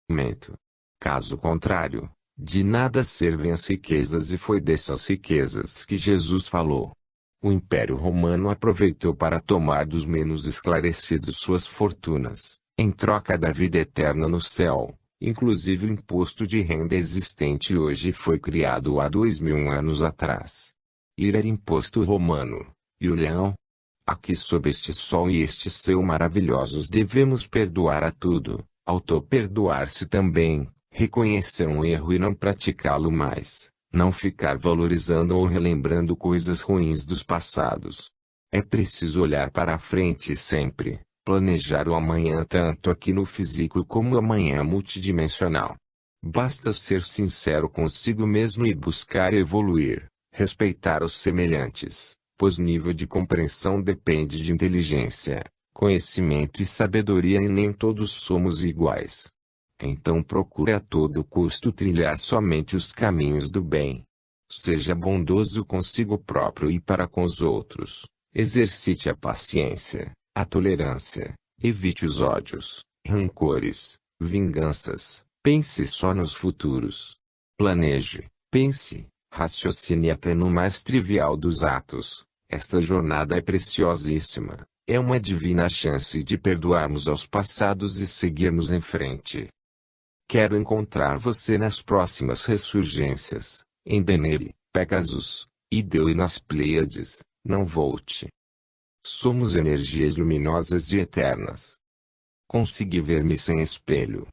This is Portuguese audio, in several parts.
momento. Caso contrário, de nada servem as riquezas, e foi dessas riquezas que Jesus falou. O Império Romano aproveitou para tomar dos menos esclarecidos suas fortunas, em troca da vida eterna no céu. Inclusive o imposto de renda existente hoje foi criado há 2000 anos atrás. Ira era imposto romano. E o leão? Aqui sob este sol e este céu maravilhosos devemos perdoar a tudo, auto-perdoar-se também, reconhecer um erro e não praticá-lo mais, não ficar valorizando ou relembrando coisas ruins dos passados. É preciso olhar para a frente sempre, planejar o amanhã tanto aqui no físico como o amanhã multidimensional. Basta ser sincero consigo mesmo e buscar evoluir, respeitar os semelhantes, pois nível de compreensão depende de inteligência, conhecimento e sabedoria, e nem todos somos iguais. Então procure a todo custo trilhar somente os caminhos do bem. Seja bondoso consigo próprio e para com os outros. Exercite a paciência, a tolerância. Evite os ódios, rancores, vinganças. Pense só nos futuros. Planeje, pense, raciocine até no mais trivial dos atos. Esta jornada é preciosíssima. É uma divina chance de perdoarmos aos passados e seguirmos em frente. Quero encontrar você nas próximas ressurgências, em Deneb, Pegasus, Ideu e nas Pleiades. Não volte. Somos energias luminosas e eternas. Consegui ver-me sem espelho.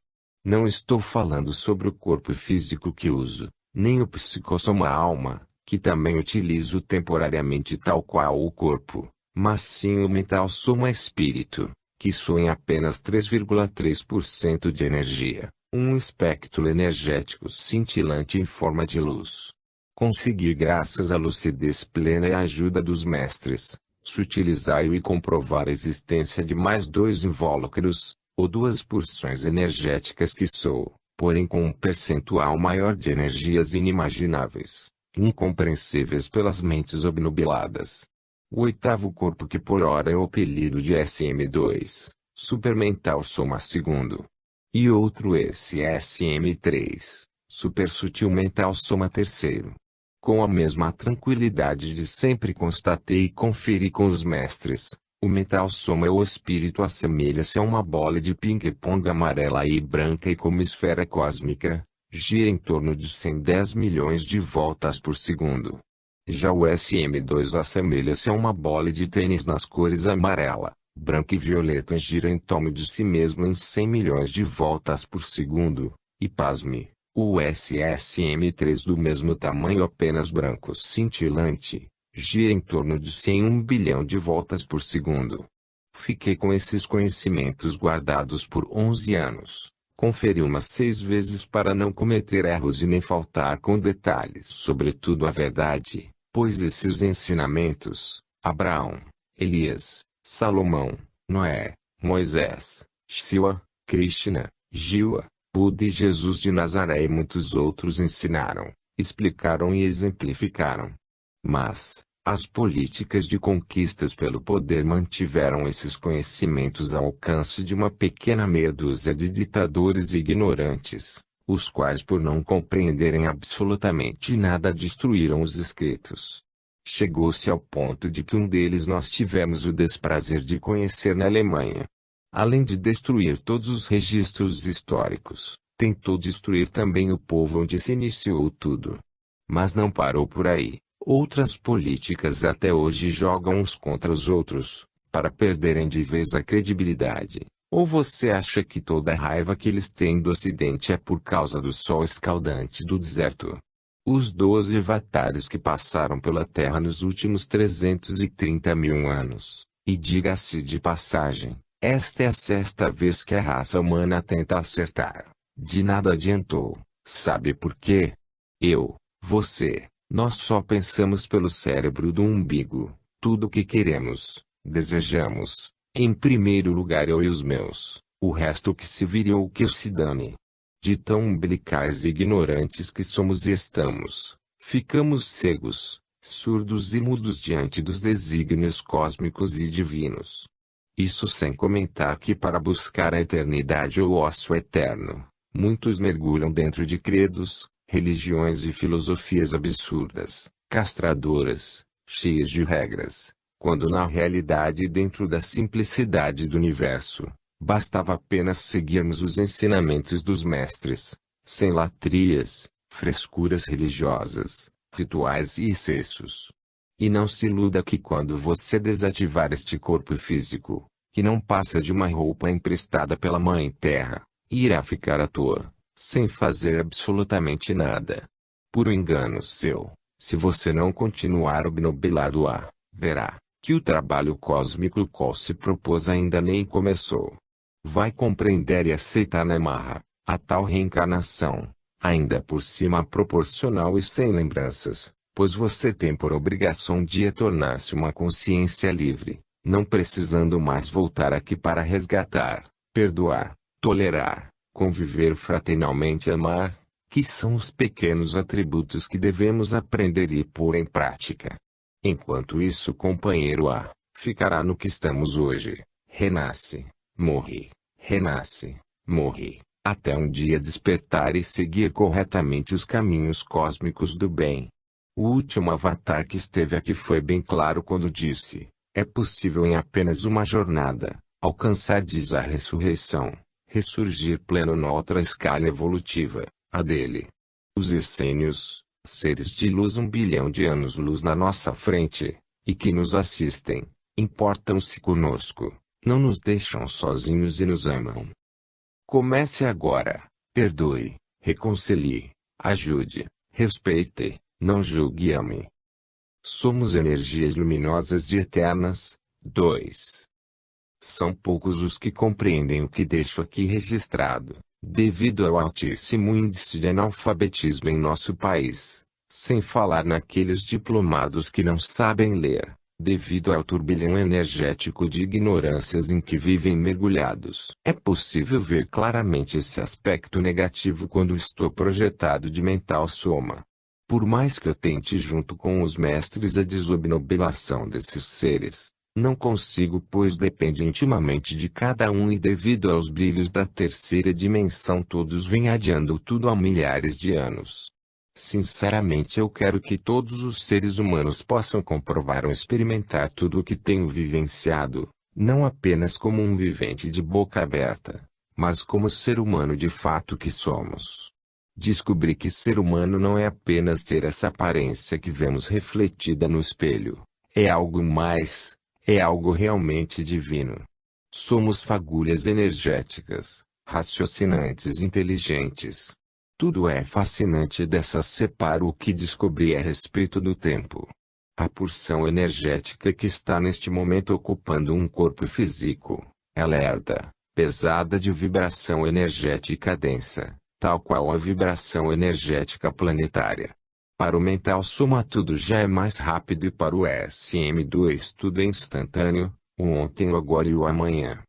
Não estou falando sobre o corpo físico que uso, nem o psicossoma alma, que também utilizo temporariamente tal qual o corpo, mas sim o mental soma espírito, que sou em apenas 3,3% de energia. Um espectro energético cintilante em forma de luz. Consegui graças à lucidez plena e à ajuda dos mestres, sutilizar e comprovar a existência de mais dois invólucros, ou duas porções energéticas que sou, porém com um percentual maior de energias inimagináveis, incompreensíveis pelas mentes obnubiladas. O oitavo corpo, que por ora é o apelido de SM2, supermental soma segundo. E outro esse SM3, supersutil mental soma terceiro. Com a mesma tranquilidade de sempre constatei e conferi com os mestres, o mental soma ou espírito assemelha-se a uma bola de ping-pong amarela e branca e como esfera cósmica, gira em torno de 110 milhões de voltas por segundo. Já o SM2 assemelha-se a uma bola de tênis nas cores amarela, branca e violeta, gira em torno de si mesmo em 100 milhões de voltas por segundo, e pasme, o SSM3 do mesmo tamanho apenas branco cintilante, gira em torno de 101 bilhão de voltas por segundo. Fiquei com esses conhecimentos guardados por 11 anos, conferi umas 6 vezes para não cometer erros e nem faltar com detalhes, sobretudo a verdade, pois esses ensinamentos, Abraão, Elias, Salomão, Noé, Moisés, Shiva, Krishna, Jiva, Buda e Jesus de Nazaré e muitos outros ensinaram, explicaram e exemplificaram. Mas, as políticas de conquistas pelo poder mantiveram esses conhecimentos ao alcance de uma pequena meia dúzia de ditadores ignorantes, os quais por não compreenderem absolutamente nada destruíram os escritos. Chegou-se ao ponto de que um deles nós tivemos o desprazer de conhecer na Alemanha. Além de destruir todos os registros históricos, tentou destruir também o povo onde se iniciou tudo. Mas não parou por aí. Outras políticas até hoje jogam uns contra os outros, para perderem de vez a credibilidade. Ou você acha que toda a raiva que eles têm do Ocidente é por causa do sol escaldante do deserto? Os 12 avatares que passaram pela Terra nos últimos 330 mil anos, e diga-se de passagem, esta é a sexta vez que a raça humana tenta acertar. De nada adiantou. Sabe por quê? Você, nós só pensamos pelo cérebro do umbigo. Tudo o que queremos, desejamos, em primeiro lugar eu e os meus, o resto que se vire ou que se dane. De tão umbilicais e ignorantes que somos e estamos, ficamos cegos, surdos e mudos diante dos desígnios cósmicos e divinos. Isso sem comentar que para buscar a eternidade ou ócio eterno, Muitos mergulham dentro de credos, religiões e filosofias absurdas, castradoras, cheias de regras, quando na realidade dentro da simplicidade do universo, bastava apenas seguirmos os ensinamentos dos mestres, sem latrias, frescuras religiosas, rituais e excessos. E não se iluda que quando você desativar este corpo físico, que não passa de uma roupa emprestada pela Mãe Terra, irá ficar à toa, sem fazer absolutamente nada. Puro engano seu, se você não continuar obnubilado verá, que o trabalho cósmico qual se propôs ainda nem começou. Vai compreender e aceitar na marra, a tal reencarnação, ainda por cima proporcional e sem lembranças, pois você tem por obrigação de tornar-se uma consciência livre, não precisando mais voltar aqui para resgatar, perdoar, tolerar, conviver fraternalmente e amar, que são os pequenos atributos que devemos aprender e pôr em prática. Enquanto isso, companheiro ficará no que estamos hoje, renasce, morre, renasce, morre, até um dia despertar e seguir corretamente os caminhos cósmicos do bem. O último avatar que esteve aqui foi bem claro quando disse: é possível em apenas uma jornada, alcançar a ressurreição, ressurgir pleno noutra escala evolutiva, a dele. Os essênios, seres de luz 1 bilhão de anos-luz na nossa frente, e que nos assistem, importam-se conosco, não nos deixam sozinhos e nos amam. Comece agora, perdoe, reconcilie, ajude, respeite, não julgue e ame. Somos energias luminosas e eternas. 2. São poucos os que compreendem o que deixo aqui registrado, devido ao altíssimo índice de analfabetismo em nosso país, sem falar naqueles diplomados que não sabem ler, devido ao turbilhão energético de ignorâncias em que vivem mergulhados. É possível ver claramente esse aspecto negativo quando estou projetado de mental soma. Por mais que eu tente junto com os mestres a desobnubilação desses seres, não consigo, pois depende intimamente de cada um e devido aos brilhos da terceira dimensão todos vêm adiando tudo há milhares de anos. Sinceramente eu quero que todos os seres humanos possam comprovar ou experimentar tudo o que tenho vivenciado, não apenas como um vivente de boca aberta, mas como ser humano de fato que somos. Descobri que ser humano não é apenas ter essa aparência que vemos refletida no espelho, é algo mais, é algo realmente divino. Somos fagulhas energéticas, raciocinantes e inteligentes. Tudo é fascinante dessa separo o que descobri a respeito do tempo. A porção energética que está neste momento ocupando um corpo físico, ela herda, pesada de vibração energética densa, tal qual a vibração energética planetária. Para o mental soma tudo já é mais rápido e para o SM2 tudo é instantâneo, o ontem, o agora e o amanhã.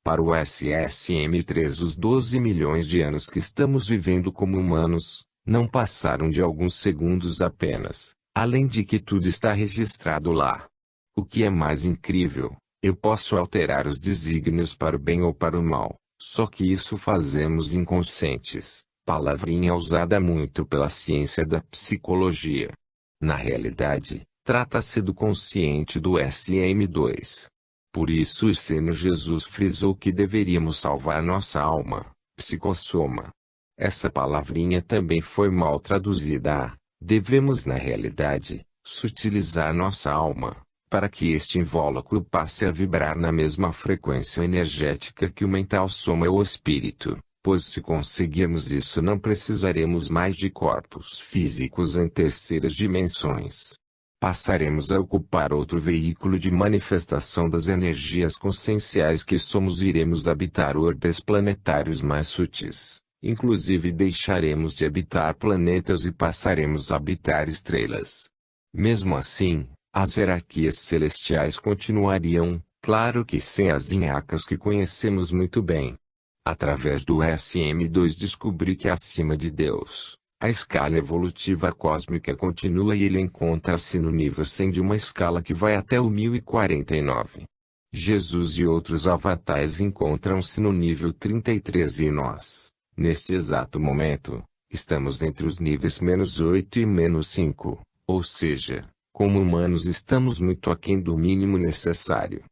Para o SSM3 os 12 milhões de anos que estamos vivendo como humanos, não passaram de alguns segundos apenas, além de que tudo está registrado lá. O que é mais incrível, eu posso alterar os desígnios para o bem ou para o mal, só que isso fazemos inconscientes, palavrinha usada muito pela ciência da psicologia. Na realidade, trata-se do consciente do SM2. Por isso o Senhor Jesus frisou que deveríamos salvar nossa alma, psicossoma. Essa palavrinha também foi mal traduzida devemos na realidade, sutilizar nossa alma, para que este invólucro passe a vibrar na mesma frequência energética que o mental soma ou espírito, pois se conseguirmos isso não precisaremos mais de corpos físicos em terceiras dimensões. Passaremos a ocupar outro veículo de manifestação das energias conscienciais que somos e iremos habitar orbes planetários mais sutis, inclusive deixaremos de habitar planetas e passaremos a habitar estrelas. Mesmo assim, as hierarquias celestiais continuariam, claro que sem as nhacas que conhecemos muito bem. Através do SM2 descobri que acima de Deus, a escala evolutiva cósmica continua e ele encontra-se no nível 100 de uma escala que vai até o 1049. Jesus e outros avatares encontram-se no nível 33 e nós, Neste exato momento, estamos entre os níveis -8 e -5, ou seja, como humanos estamos muito aquém do mínimo necessário.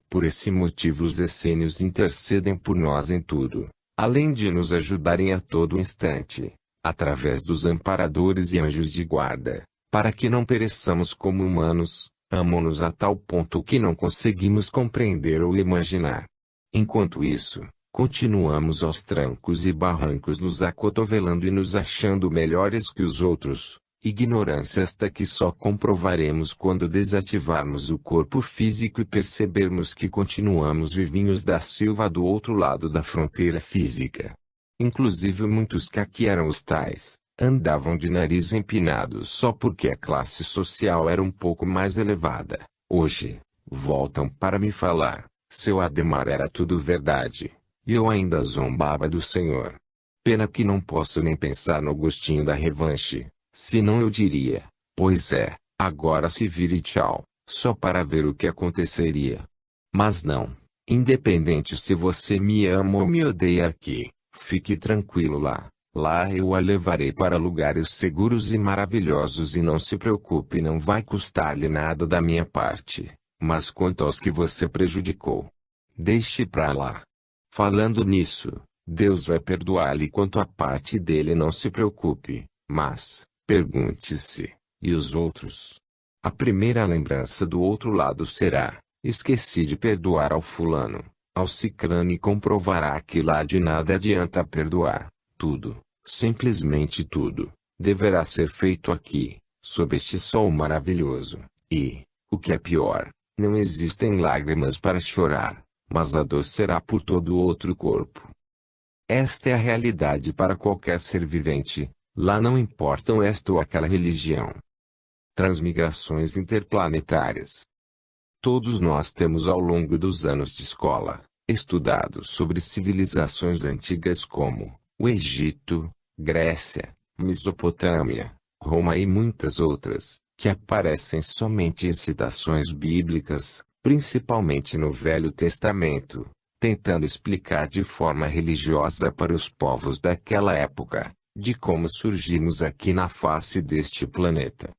Por esse motivo os essênios intercedem por nós em tudo, além de nos ajudarem a todo instante, através dos amparadores e anjos de guarda, para que não pereçamos como humanos, amam-nos a tal ponto que não conseguimos compreender ou imaginar. Enquanto isso, continuamos aos trancos e barrancos nos acotovelando e nos achando melhores que os outros, ignorância esta que só comprovaremos quando desativarmos o corpo físico e percebermos que continuamos vivinhos da Silva do outro lado da fronteira física. Inclusive muitos que aqui eram os tais, andavam de nariz empinado só porque a classe social era um pouco mais elevada. Hoje, voltam para me falar, seu Ademar era tudo verdade, e eu ainda zombava do Senhor. Pena que não posso nem pensar no gostinho da revanche, senão eu diria, pois é, agora se vire e tchau, só para ver o que aconteceria. Mas não, independente se você me ama ou me odeia aqui, fique tranquilo lá. Lá eu a levarei para lugares seguros e maravilhosos e não se preocupe, não vai custar-lhe nada da minha parte. Mas quanto aos que você prejudicou, deixe pra lá. Falando nisso, Deus vai perdoar-lhe quanto à parte dele, não se preocupe. Mas, pergunte-se, e os outros? A primeira lembrança do outro lado será, esqueci de perdoar ao fulano, ao cicrano, e comprovará que lá de nada adianta perdoar. Tudo, simplesmente tudo, deverá ser feito aqui, sob este sol maravilhoso. E, o que é pior, não existem lágrimas para chorar, mas a dor será por todo o outro corpo. Esta é a realidade para qualquer ser vivente, lá não importam esta ou aquela religião. Transmigrações interplanetárias. Todos nós temos ao longo dos anos de escola, estudado sobre civilizações antigas como o Egito, Grécia, Mesopotâmia, Roma e muitas outras, que aparecem somente em citações bíblicas, principalmente no Velho Testamento, tentando explicar de forma religiosa para os povos daquela época, de como surgimos aqui na face deste planeta.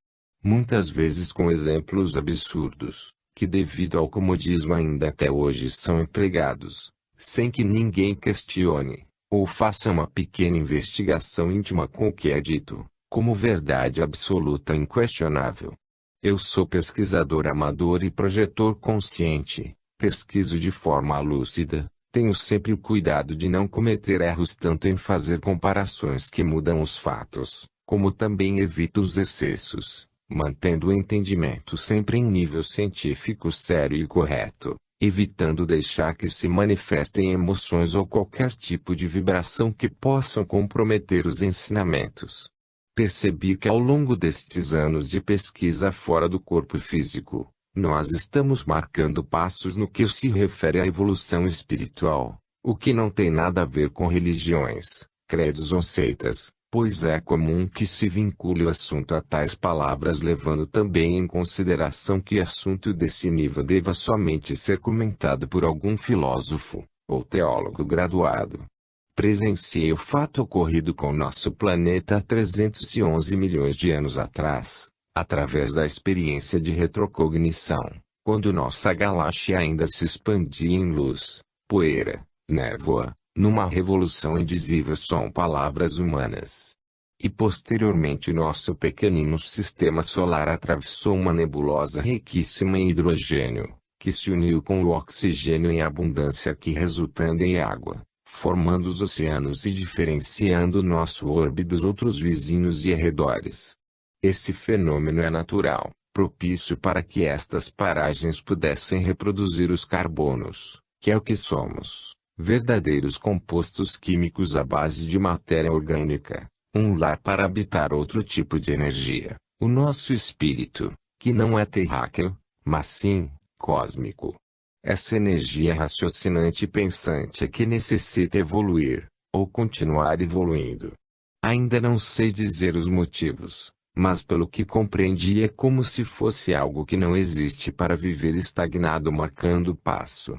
Muitas vezes com exemplos absurdos, que devido ao comodismo ainda até hoje são empregados, sem que ninguém questione, ou faça uma pequena investigação íntima com o que é dito, como verdade absoluta e inquestionável. Eu sou pesquisador amador e projetor consciente, pesquiso de forma lúcida, tenho sempre o cuidado de não cometer erros tanto em fazer comparações que mudam os fatos, como também evito os excessos, mantendo o entendimento sempre em nível científico sério e correto, evitando deixar que se manifestem emoções ou qualquer tipo de vibração que possam comprometer os ensinamentos. Percebi que ao longo destes anos de pesquisa fora do corpo físico, nós estamos marcando passos no que se refere à evolução espiritual, o que não tem nada a ver com religiões, credos ou seitas, pois é comum que se vincule o assunto a tais palavras, levando também em consideração que assunto desse nível deva somente ser comentado por algum filósofo, ou teólogo graduado. Presenciei o fato ocorrido com nosso planeta há 311 milhões de anos atrás, através da experiência de retrocognição, quando nossa galáxia ainda se expandia em luz, poeira, névoa, numa revolução indizível só em palavras humanas. E posteriormente nosso pequenino sistema solar atravessou uma nebulosa riquíssima em hidrogênio, que se uniu com o oxigênio em abundância aqui, resultando em água, formando os oceanos e diferenciando nosso orbe dos outros vizinhos e arredores. Esse fenômeno é natural, propício para que estas paragens pudessem reproduzir os carbonos, que é o que somos, verdadeiros compostos químicos à base de matéria orgânica, um lar para habitar outro tipo de energia, o nosso espírito, que não é terráqueo, mas sim, cósmico. Essa energia raciocinante e pensante é que necessita evoluir, ou continuar evoluindo. Ainda não sei dizer os motivos, mas pelo que compreendi é como se fosse algo que não existe para viver estagnado marcando passo.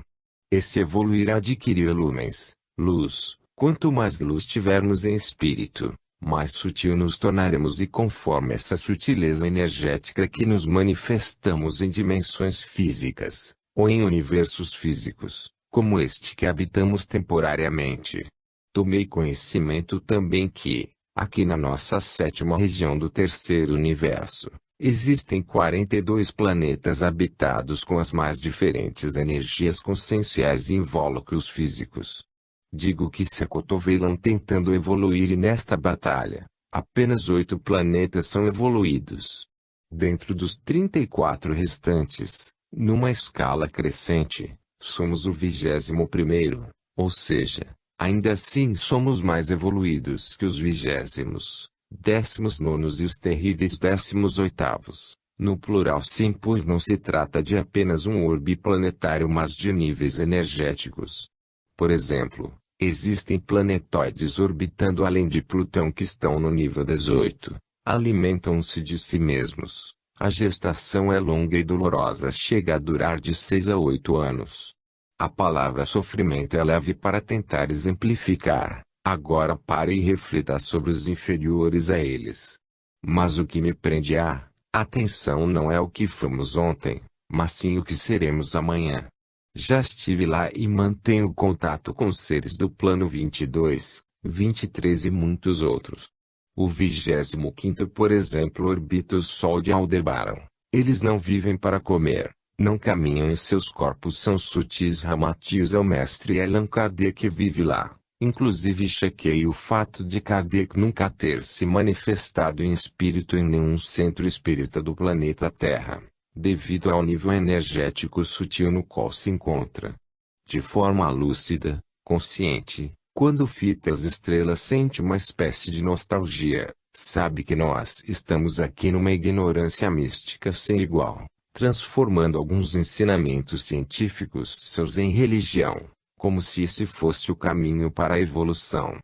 Esse evoluir é adquirir lumens, luz, Quanto mais luz tivermos em espírito, mais sutil nos tornaremos, e conforme essa sutileza energética que nos manifestamos em dimensões físicas, ou em universos físicos, como este que habitamos temporariamente. Tomei conhecimento também que, aqui na nossa sétima região do terceiro universo, existem 42 planetas habitados com as mais diferentes energias conscienciais e invólucros físicos. Digo que se acotovelam tentando evoluir, e nesta batalha, apenas 8 planetas são evoluídos. Dentro dos 34 restantes, numa escala crescente, somos o 21º, ou seja, ainda assim somos mais evoluídos que os 20º, 19º e os terríveis 18º, no plural sim, pois não se trata de apenas um orbe planetário, mas de níveis energéticos. Por exemplo, existem planetoides orbitando além de Plutão que estão no nível 18, alimentam-se de si mesmos. A gestação é longa e dolorosa, chega a durar de 6 a 8 anos. A palavra sofrimento é leve para tentar exemplificar. Agora pare e reflita sobre os inferiores a eles. Mas o que me prende a atenção não é o que fomos ontem, mas sim o que seremos amanhã. Já estive lá e mantenho contato com seres do plano 22, 23 e muitos outros. O 25º, por exemplo, orbita o Sol de Aldebaran. Eles não vivem para comer, não caminham, e seus corpos são sutis. Ramatiz é o mestre Allan Kardec que vive lá. Inclusive chequei o fato de Kardec nunca ter se manifestado em espírito em nenhum centro espírita do planeta Terra, devido ao nível energético sutil no qual se encontra. De forma lúcida, consciente, quando fita as estrelas sente uma espécie de nostalgia, sabe que nós estamos aqui numa ignorância mística sem igual, transformando alguns ensinamentos científicos seus em religião, como se esse fosse o caminho para a evolução.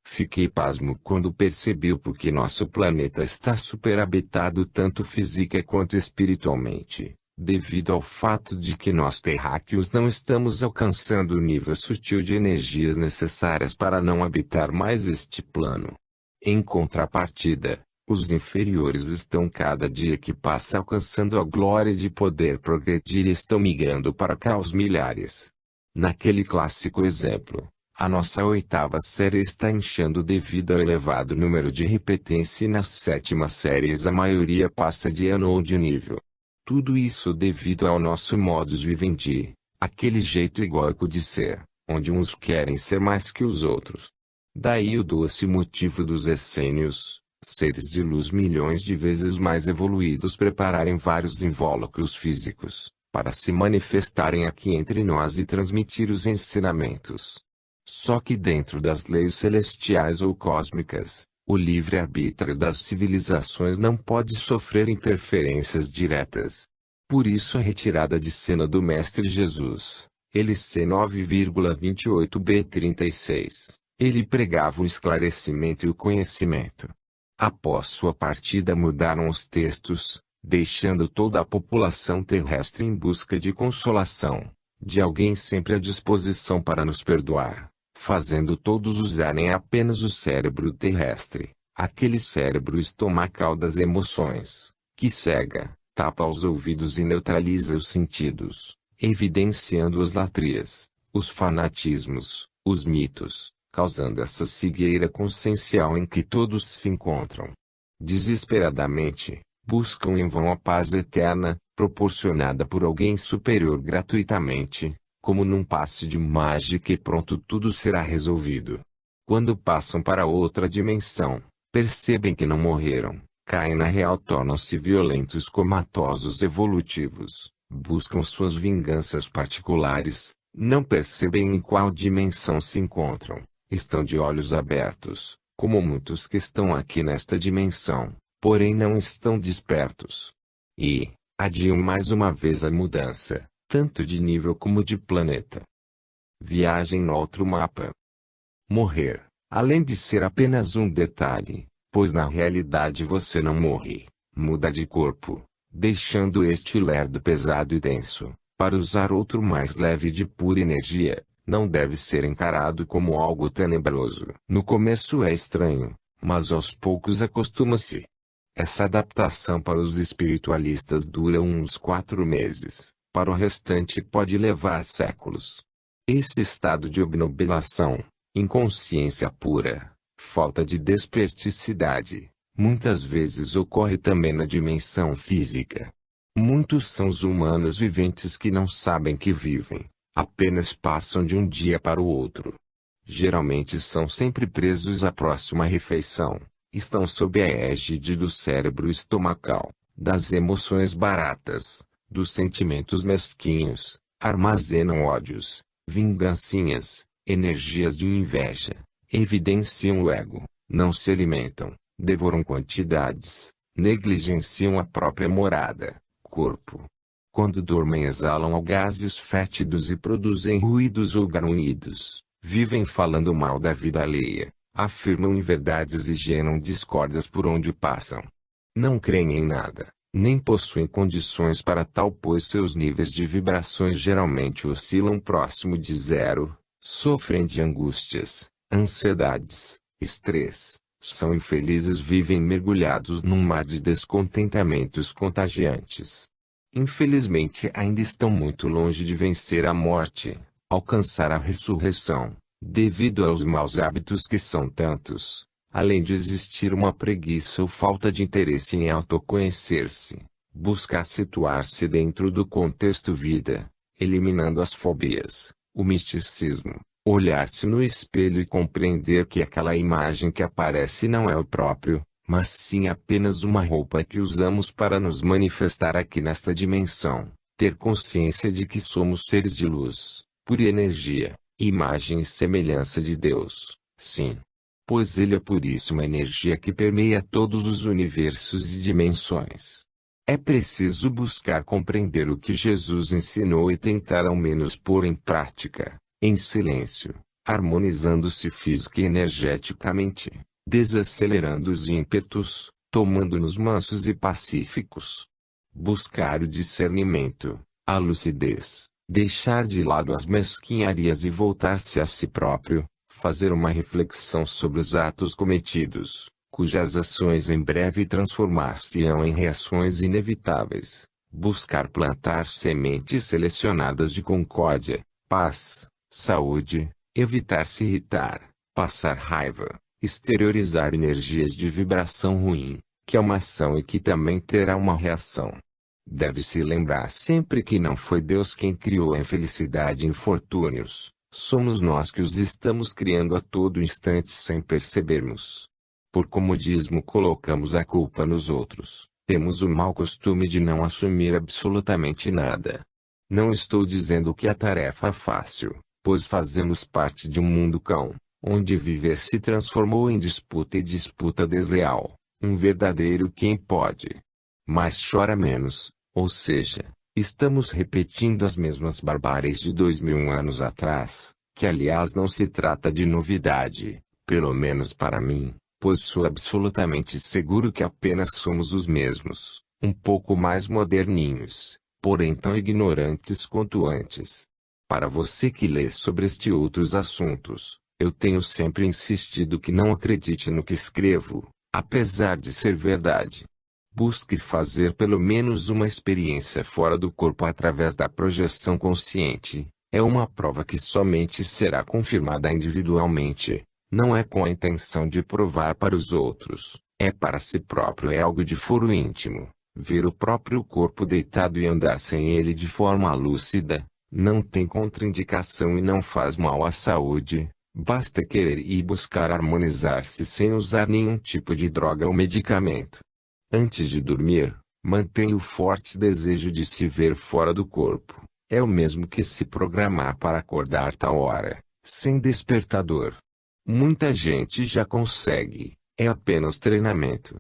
Fiquei pasmo quando percebi o porquê nosso planeta está superhabitado tanto física quanto espiritualmente, devido ao fato de que nós terráqueos não estamos alcançando o nível sutil de energias necessárias para não habitar mais este plano. Em contrapartida, os inferiores estão cada dia que passa alcançando a glória de poder progredir e estão migrando para cá aos milhares. Naquele clássico exemplo, a nossa 8ª série está inchando devido ao elevado número de repetência, e nas 7ª séries a maioria passa de ano ou de nível. Tudo isso devido ao nosso modus vivendi, aquele jeito egóico de ser, onde uns querem ser mais que os outros. Daí o doce motivo dos essênios, seres de luz milhões de vezes mais evoluídos, prepararem vários invólucros físicos, para se manifestarem aqui entre nós e transmitir os ensinamentos. Só que dentro das leis celestiais ou cósmicas, o livre-arbítrio das civilizações não pode sofrer interferências diretas. Por isso a retirada de cena do Mestre Jesus, LC 9,28b36, ele pregava o esclarecimento e o conhecimento. Após sua partida mudaram os textos, deixando toda a população terrestre em busca de consolação, de alguém sempre à disposição para nos perdoar, fazendo todos usarem apenas o cérebro terrestre, aquele cérebro estomacal das emoções, que cega, tapa os ouvidos e neutraliza os sentidos, evidenciando as latrias, os fanatismos, os mitos, causando essa cegueira consciencial em que todos se encontram. Desesperadamente, buscam em vão a paz eterna, proporcionada por alguém superior gratuitamente, como num passe de mágica, e pronto, tudo será resolvido. Quando passam para outra dimensão, percebem que não morreram, caem na real, tornam-se violentos comatosos evolutivos, buscam suas vinganças particulares, não percebem em qual dimensão se encontram, estão de olhos abertos, como muitos que estão aqui nesta dimensão, porém não estão despertos. E adiam mais uma vez a mudança, tanto de nível como de planeta. Viagem no outro mapa. Morrer, além de ser apenas um detalhe, pois na realidade você não morre, muda de corpo, deixando este lerdo pesado e denso, para usar outro mais leve de pura energia, Não deve ser encarado como algo tenebroso. No começo é estranho, mas aos poucos acostuma-se. Essa adaptação para os espiritualistas dura uns 4 meses, para o restante pode levar séculos. Esse estado de obnubilação, inconsciência pura, falta de desperticidade, muitas vezes ocorre também na dimensão física. Muitos são os humanos viventes que não sabem que vivem, apenas passam de um dia para o outro. Geralmente são sempre presos à próxima refeição, estão sob a égide do cérebro estomacal, das emoções baratas, dos sentimentos mesquinhos, armazenam ódios, vingancinhas, energias de inveja, evidenciam o ego, não se alimentam, devoram quantidades, negligenciam a própria morada, corpo. Quando dormem exalam gases fétidos e produzem ruídos ou grunhidos, vivem falando mal da vida alheia, afirmam inverdades e geram discórdias por onde passam. Não creem em nada, nem possuem condições para tal pois seus níveis de vibrações geralmente oscilam próximo de zero, sofrem de angústias, ansiedades, estresse, são infelizes vivem mergulhados num mar de descontentamentos contagiantes. Infelizmente ainda estão muito longe de vencer a morte, alcançar a ressurreição, devido aos maus hábitos que são tantos, além de existir uma preguiça ou falta de interesse em autoconhecer-se, buscar situar-se dentro do contexto vida, eliminando as fobias, o misticismo, olhar-se no espelho e compreender que aquela imagem que aparece não é o próprio, mas sim apenas uma roupa que usamos para nos manifestar aqui nesta dimensão, ter consciência de que somos seres de luz, pura energia, imagem e semelhança de Deus, sim. Pois Ele é por isso uma energia que permeia todos os universos e dimensões. É preciso buscar compreender o que Jesus ensinou e tentar ao menos pôr em prática, em silêncio, harmonizando-se física e energeticamente, desacelerando os ímpetos, tomando-nos mansos e pacíficos. Buscar o discernimento, a lucidez, deixar de lado as mesquinharias e voltar-se a si próprio, fazer uma reflexão sobre os atos cometidos, cujas ações em breve transformar-se-ão em reações inevitáveis. Buscar plantar sementes selecionadas de concórdia, paz, saúde, evitar se irritar, passar raiva, exteriorizar energias de vibração ruim, que é uma ação e que também terá uma reação. Deve-se lembrar sempre que não foi Deus quem criou a infelicidade e infortúnios, somos nós que os estamos criando a todo instante sem percebermos. Por comodismo colocamos a culpa nos outros, temos o mau costume de não assumir absolutamente nada. Não estou dizendo que a tarefa é fácil, pois fazemos parte de um mundo cão, onde viver se transformou em disputa e disputa desleal, um verdadeiro quem pode. Mas chora menos, ou seja, estamos repetindo as mesmas barbáries de 2000 anos atrás, que aliás não se trata de novidade, pelo menos para mim, pois sou absolutamente seguro que apenas somos os mesmos, um pouco mais moderninhos, porém tão ignorantes quanto antes. Para você que lê sobre estes outros assuntos, eu tenho sempre insistido que não acredite no que escrevo, apesar de ser verdade. Busque fazer pelo menos uma experiência fora do corpo através da projeção consciente. É uma prova que somente será confirmada individualmente. Não é com a intenção de provar para os outros, é para si próprio. É algo de foro íntimo. Ver o próprio corpo deitado e andar sem ele de forma lúcida, não tem contraindicação e não faz mal à saúde. Basta querer e buscar harmonizar-se sem usar nenhum tipo de droga ou medicamento. Antes de dormir, mantenha o forte desejo de se ver fora do corpo. É o mesmo que se programar para acordar tal hora, sem despertador. Muita gente já consegue, é apenas treinamento.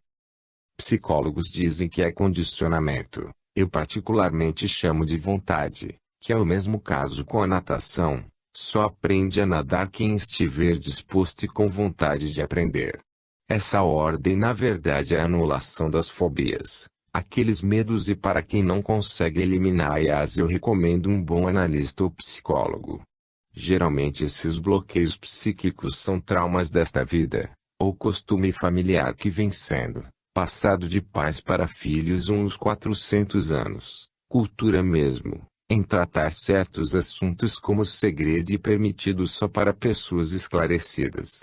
Psicólogos dizem que é condicionamento, eu particularmente chamo de vontade, que é o mesmo caso com a natação, só aprende a nadar quem estiver disposto e com vontade de aprender. Essa ordem na verdade é a anulação das fobias, aqueles medos e para quem não consegue eliminar-as eu recomendo um bom analista ou psicólogo. Geralmente esses bloqueios psíquicos são traumas desta vida, ou costume familiar que vem sendo passado de pais para filhos uns 400 anos, cultura mesmo, em tratar certos assuntos como segredo e permitido só para pessoas esclarecidas.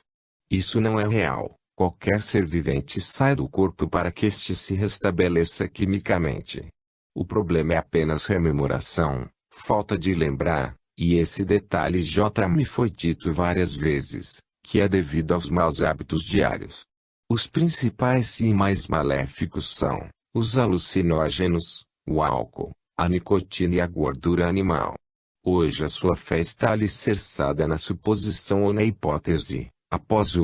Isso não é real. Qualquer ser vivente sai do corpo para que este se restabeleça quimicamente. O problema é apenas rememoração, falta de lembrar, e esse detalhe já me foi dito várias vezes, que é devido aos maus hábitos diários. Os principais e mais maléficos são os alucinógenos, o álcool, a nicotina e a gordura animal. Hoje a sua fé está alicerçada na suposição ou na hipótese, após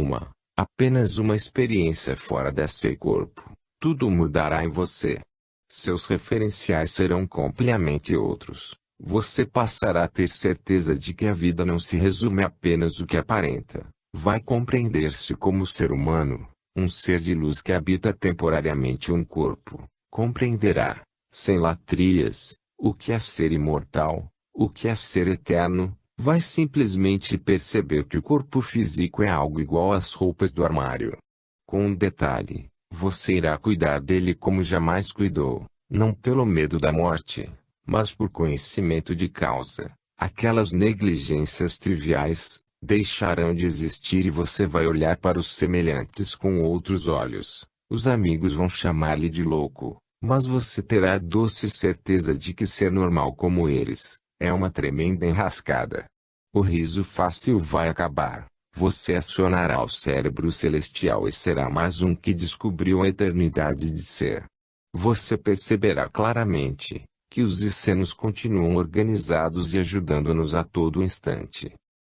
apenas uma experiência fora desse corpo, tudo mudará em você. Seus referenciais serão completamente outros. Você passará a ter certeza de que a vida não se resume apenas ao que aparenta. Vai compreender-se como ser humano, um ser de luz que habita temporariamente um corpo. Compreenderá, sem latrias, o que é ser imortal, o que é ser eterno. Vai simplesmente perceber que o corpo físico é algo igual às roupas do armário. Com um detalhe, você irá cuidar dele como jamais cuidou, não pelo medo da morte, mas por conhecimento de causa. Aquelas negligências triviais deixarão de existir e você vai olhar para os semelhantes com outros olhos. Os amigos vão chamar-lhe de louco, mas você terá a doce certeza de que ser normal como eles é uma tremenda enrascada. O riso fácil vai acabar. Você acionará o cérebro celestial e será mais um que descobriu a eternidade de ser. Você perceberá claramente que os essenos continuam organizados e ajudando-nos a todo instante.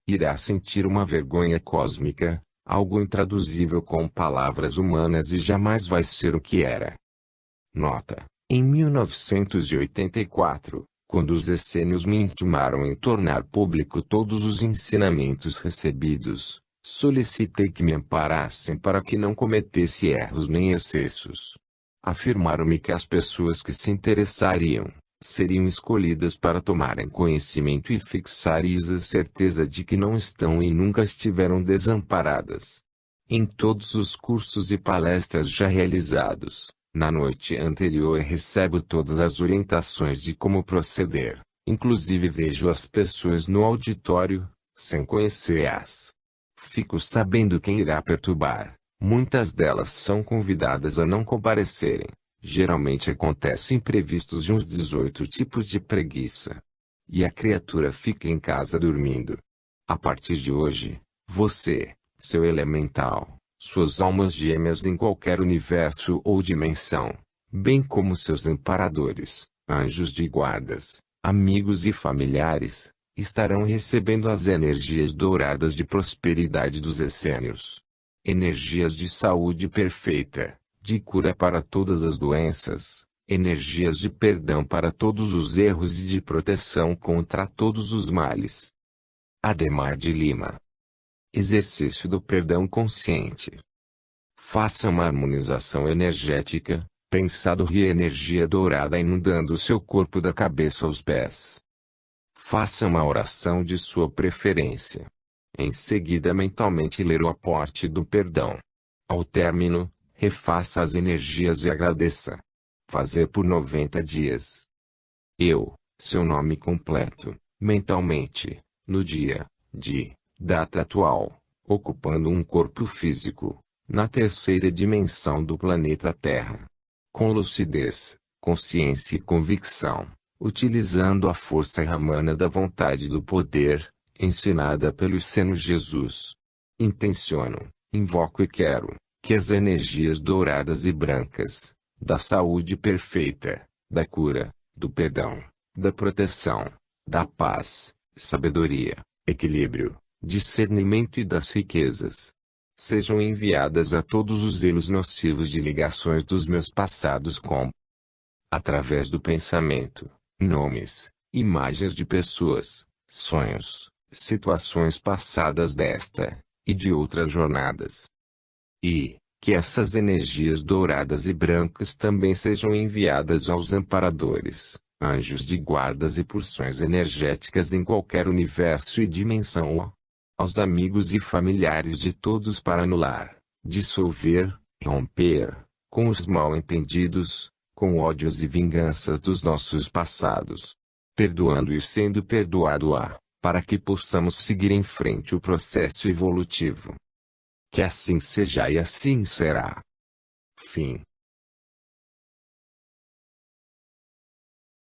Irá sentir uma vergonha cósmica, algo intraduzível com palavras humanas e jamais vai ser o que era. Nota: em 1984, quando os essênios me intimaram em tornar público todos os ensinamentos recebidos, solicitei que me amparassem para que não cometesse erros nem excessos. Afirmaram-me que as pessoas que se interessariam seriam escolhidas para tomarem conhecimento e fixar-lhes a certeza de que não estão e nunca estiveram desamparadas. Em todos os cursos e palestras já realizados, na noite anterior recebo todas as orientações de como proceder, inclusive vejo as pessoas no auditório, sem conhecê-las. Fico sabendo quem irá perturbar. Muitas delas são convidadas a não comparecerem. Geralmente acontecem imprevistos de uns 18 tipos de preguiça. E a criatura fica em casa dormindo. A partir de hoje, você, seu elemental, suas almas gêmeas em qualquer universo ou dimensão, bem como seus amparadores, anjos de guardas, amigos e familiares, estarão recebendo as energias douradas de prosperidade dos essênios. Energias de saúde perfeita, de cura para todas as doenças, energias de perdão para todos os erros e de proteção contra todos os males. Ademar de Lima. Exercício do perdão consciente. Faça uma harmonização energética, pensando ria energia dourada inundando o seu corpo da cabeça aos pés. Faça uma oração de sua preferência. Em seguida mentalmente ler o aporte do perdão. Ao término, refaça as energias e agradeça. Fazer por 90 dias. Eu, seu nome completo, mentalmente, no dia, data atual, ocupando um corpo físico, na terceira dimensão do planeta Terra. Com lucidez, consciência e convicção, utilizando a força ramana da vontade do poder, ensinada pelo Seno Jesus. Intenciono, invoco e quero que as energias douradas e brancas, da saúde perfeita, da cura, do perdão, da proteção, da paz, sabedoria, equilíbrio, discernimento e das riquezas, sejam enviadas a todos os elos nocivos de ligações dos meus passados através do pensamento, nomes, imagens de pessoas, sonhos, situações passadas desta e de outras jornadas. E que essas energias douradas e brancas também sejam enviadas aos amparadores, anjos de guardas e porções energéticas em qualquer universo e dimensão. Aos amigos e familiares de todos para anular, dissolver, romper, com os mal-entendidos, com ódios e vinganças dos nossos passados. Perdoando e sendo perdoado para que possamos seguir em frente o processo evolutivo. Que assim seja e assim será. Fim.